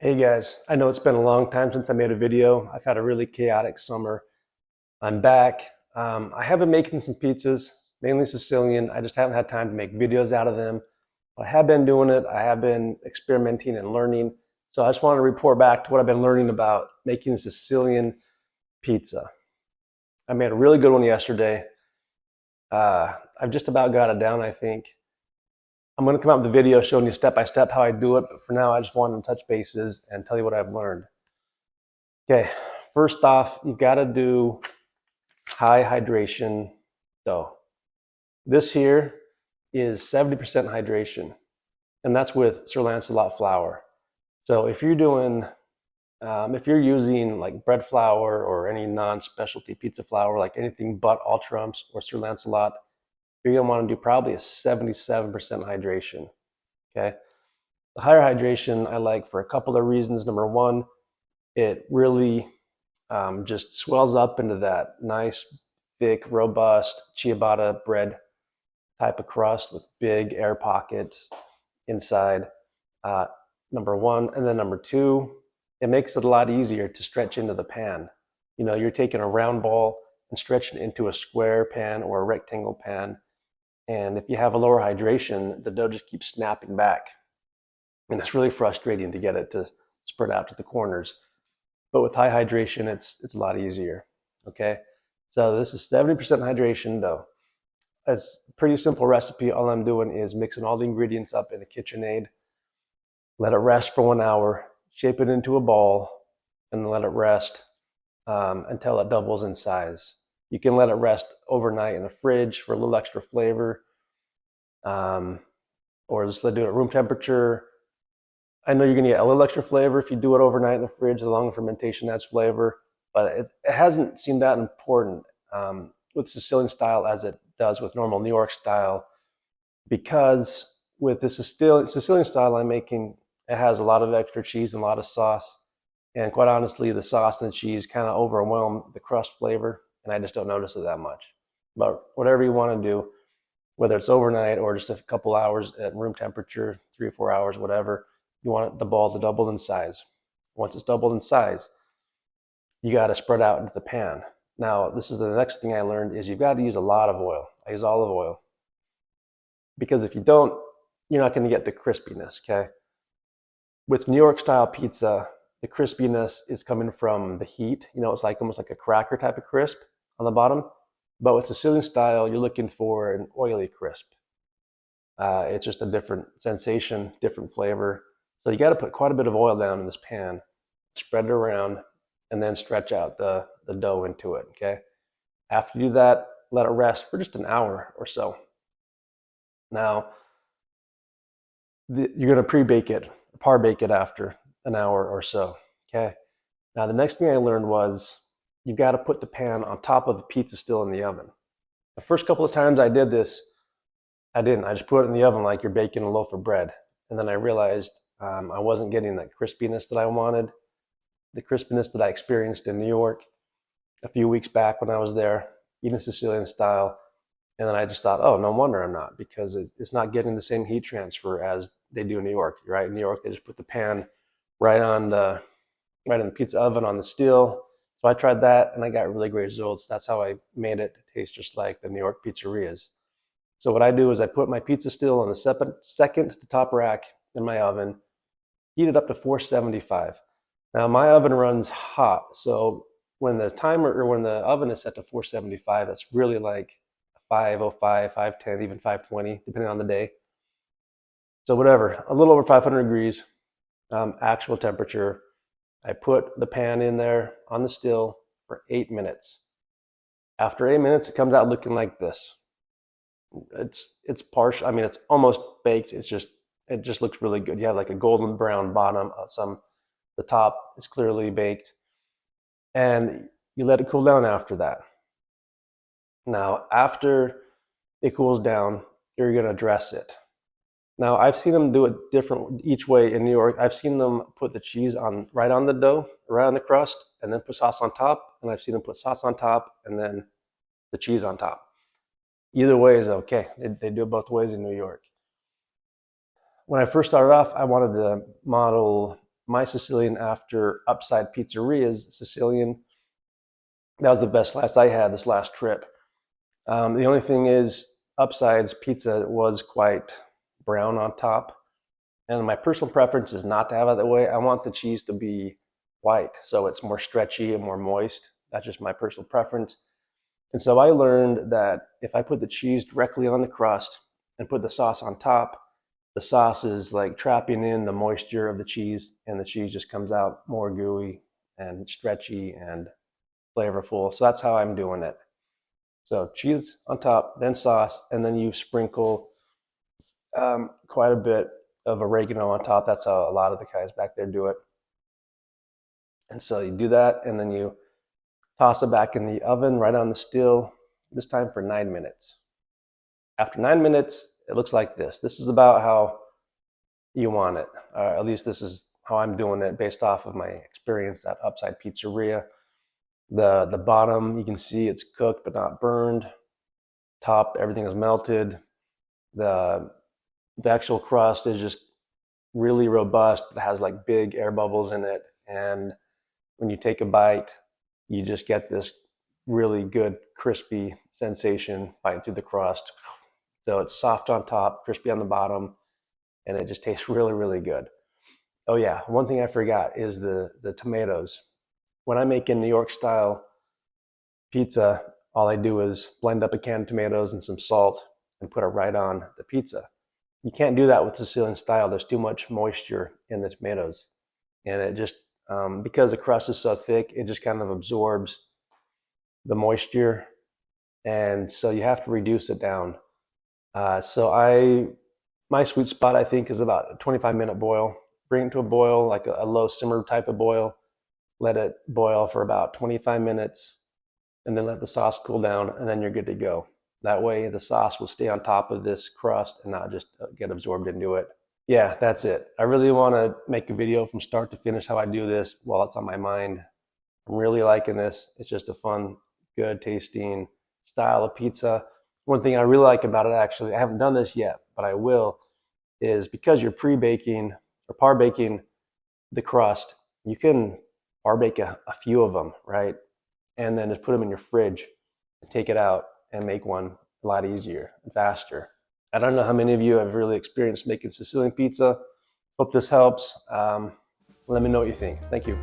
Hey guys, I know it's been a long time since I made a video. I've had a really chaotic summer. I'm back. I have been making some pizzas, mainly Sicilian. I just haven't had time to make videos out of them. I have been doing it. I have been experimenting and learning. So I just want to report back to what I've been learning about making Sicilian pizza. I made a really good one yesterday. I've just about got it down, I think. I'm going to come out with a video showing you step by step how I do it, but for now I just wanted to touch bases and tell you what I've learned. Okay, first off, you've got to do high hydration dough. This here is 70% hydration, and that's with Sir Lancelot flour. So if you're using like bread flour or any non-specialty pizza flour, like anything but All Trumps or Sir Lancelot, you're gonna want to do probably a 77% hydration. Okay, the higher hydration I like for a couple of reasons. Number one, it really just swells up into that nice, thick, robust ciabatta bread type of crust with big air pockets inside. Uh, Number one. And then number two, it makes it a lot easier to stretch into the pan. You know, you're taking a round ball and stretching it into a square pan or a rectangle pan. And if you have a lower hydration, the dough just keeps snapping back. And it's really frustrating to get it to spread out to the corners. But with high hydration, it's a lot easier. Okay, so this is 70% hydration dough. It's a pretty simple recipe. All I'm doing is mixing all the ingredients up in a KitchenAid, let it rest for 1 hour, shape it into a ball, and let it rest until it doubles in size. You can let it rest overnight in the fridge for a little extra flavor, um, or just let it do it at room temperature. I know you're going to get a little extra flavor if you do it overnight in the fridge. The long fermentation adds flavor, but it hasn't seemed that important with Sicilian style as it does with normal New York style, because with the Sicilian style I'm making, it has a lot of extra cheese and a lot of sauce. And quite honestly, the sauce and the cheese kind of overwhelm the crust flavor, and I just don't notice it that much. But whatever you want to do, whether it's overnight or just a couple hours at room temperature, 3 or 4 hours, whatever, you want the ball to double in size. Once it's doubled in size, you got to spread out into the pan. Now, this is the next thing I learned is you've got to use a lot of oil. I use olive oil because if you don't, you're not going to get the crispiness, okay? With New York style pizza, the crispiness is coming from the heat. You know, it's like almost like a cracker type of crisp on the bottom. But with Sicilian style, you're looking for an oily crisp. It's just a different sensation, different flavor. So you got to put quite a bit of oil down in this pan, spread it around, and then stretch out the dough into it, okay? After you do that, let it rest for just an hour or so. Now, you're going to pre-bake it, par bake it after an hour or so, okay? Now, the next thing I learned was you've got to put the pan on top of the pizza still in the oven. The first couple of times I did this, I didn't. I just put it in the oven like you're baking a loaf of bread. And then I realized I wasn't getting that crispiness that I wanted, the crispiness that I experienced in New York a few weeks back when I was there, eating Sicilian style. And then I just thought, oh, no wonder I'm not, because it's not getting the same heat transfer as they do in New York. Right? In New York, they just put the pan right on the right in the pizza oven on the steel. So I tried that and I got really great results. That's how I made it taste just like the New York pizzerias. So what I do is I put my pizza still on the second to top rack in my oven, heat it up to 475. Now my oven runs hot, so when the oven is set to 475, that's really like 505, 510, even 520, depending on the day. So whatever, a little over 500 degrees, actual temperature. I put the pan in there on the still for 8 minutes. After 8 minutes, it comes out looking like this. It's partial. I mean, it's almost baked. It just looks really good. You have like a golden brown bottom. The top is clearly baked, and you let it cool down after that. Now, after it cools down, you're gonna dress it. Now, I've seen them do it different each way in New York. I've seen them put the cheese on right on the dough, right on the crust, and then put sauce on top. And I've seen them put sauce on top and then the cheese on top. Either way is okay. They do it both ways in New York. When I first started off, I wanted to model my Sicilian after Upside Pizzeria's Sicilian. That was the best slice I had this last trip. The only thing is, Upside's pizza was quite brown on top, and my personal preference is not to have it that way. I want the cheese to be white, so it's more stretchy and more moist. That's just my personal preference. And so I learned that if I put the cheese directly on the crust and put the sauce on top, the sauce is like trapping in the moisture of the cheese, and the cheese just comes out more gooey and stretchy and flavorful. So that's how I'm doing it. So cheese on top, then sauce, and then you sprinkle quite a bit of oregano on top. That's how a lot of the guys back there do it. And so you do that, and then you toss it back in the oven right on the still, this time for 9 minutes. After 9 minutes, it looks like this. This is about how you want it. At least this is how I'm doing it based off of my experience at Upside Pizzeria. The bottom, you can see it's cooked but not burned. Top, everything is melted. The actual crust is just really robust. It has like big air bubbles in it, and when you take a bite, you just get this really good crispy sensation biting through the crust. So it's soft on top, crispy on the bottom, and it just tastes really, really good. Oh yeah, one thing I forgot is the tomatoes. When I make a New York style pizza, all I do is blend up a can of tomatoes and some salt and put it right on the pizza. You can't do that with Sicilian style. There's too much moisture in the tomatoes, and it just because the crust is so thick, it just kind of absorbs the moisture, and so you have to reduce it down. My sweet spot I think is about a 25-minute boil. Bring it to a boil, like a low simmer type of boil. Let it boil for about 25 minutes, and then let the sauce cool down, and then you're good to go. That way the sauce will stay on top of this crust and not just get absorbed into it. Yeah, that's it. I really want to make a video from start to finish how I do this while it's on my mind. I'm really liking this. It's just a fun, good tasting style of pizza. One thing I really like about it, actually, I haven't done this yet, but I will, is because you're pre-baking or par baking the crust, you can par bake a few of them, right? And then just put them in your fridge and take it out and make one a lot easier and faster. I don't know how many of you have really experienced making Sicilian pizza. Hope this helps. Let me know what you think. Thank you.